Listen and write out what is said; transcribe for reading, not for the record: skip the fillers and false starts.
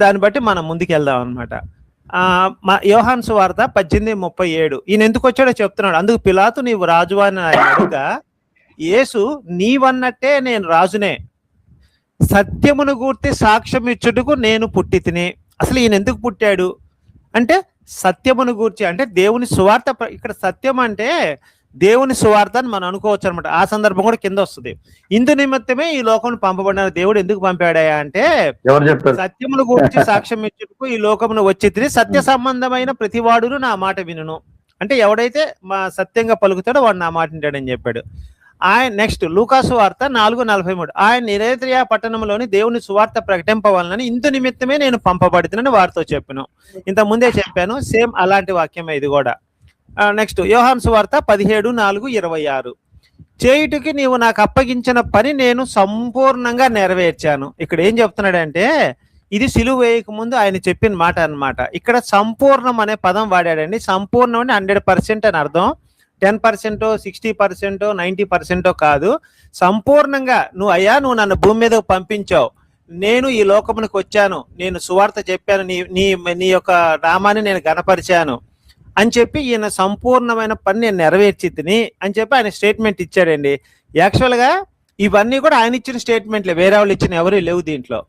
దాన్ని బట్టి మనం ముందుకెళ్దాం అనమాట. యోహాను సువార్త 18:37 ఈయన ఎందుకు వచ్చాడో చెప్తున్నాడు. అందుకు పిలాతు నీవు రాజువా అని ఆయన అడుగుగా యేసు నీవన్నట్టే నేను రాజునే, సత్యమును గూర్చి సాక్ష్యం ఇచ్చుటకు నేను పుట్టి తిని. అసలు ఈయన ఎందుకు పుట్టాడు అంటే సత్యమును గూర్చి, అంటే దేవుని సువార్త. ఇక్కడ సత్యం అంటే దేవుని సువార్త అని మనం అనుకోవచ్చు అనమాట. ఆ సందర్భం కూడా కింద వస్తుంది. ఇందు నిమిత్తమే ఈ లోకం పంపబడిన దేవుడు ఎందుకు పంపాడాయా అంటే సత్యమును గూర్చి సాక్ష్యం ఇచ్చుటకు ఈ లోకమును వచ్చి తిని సత్య సంబంధమైన ప్రతివాడును నా మాట వినును. అంటే ఎవడైతే మా సత్యంగా పలుకుతాడో వాడు నా మాట వింటాడని చెప్పాడు. ఆయన నెక్స్ట్ లూకాసు వార్త 4:43 ఆయన నిరేత్రియా పట్టణంలోని దేవుని సువార్త ప్రకటింపవాలని ఇందు నిమిత్తమే నేను పంపబడుతున్నాను వారితో చెప్పాను. ఇంత ముందే చెప్పాను, సేమ్ అలాంటి వాక్యమే ఇది కూడా. నెక్స్ట్ యోహాను సువార్త 17:4-26 చేయుటకి నీవు నాకు అప్పగించిన పని నేను సంపూర్ణంగా నెరవేర్చాను. ఇక్కడ ఏం చెప్తున్నాడంటే ఇది సిలువ వేయక ముందు ఆయన చెప్పిన మాట అన్నమాట. ఇక్కడ సంపూర్ణం అనే పదం వాడాడండి. సంపూర్ణం అంటే 100% అని అర్థం. 10%, 60%, 90% కాదు. సంపూర్ణంగా నువ్వు నన్ను భూమి మీద పంపించావు, నేను ఈ లోకమునికి వచ్చాను, నేను సువార్త చెప్పాను, నీ యొక్క నామాన్ని నేను గణపరిచాను అని చెప్పి ఈయన సంపూర్ణమైన పని నేను నెరవేర్చి తిని అని చెప్పి ఆయన స్టేట్మెంట్ ఇచ్చాడండి. యాక్చువల్గా ఇవన్నీ కూడా ఆయన ఇచ్చిన స్టేట్మెంట్లే, వేరే వాళ్ళు ఇచ్చిన ఎవరు లేవు దీంట్లో.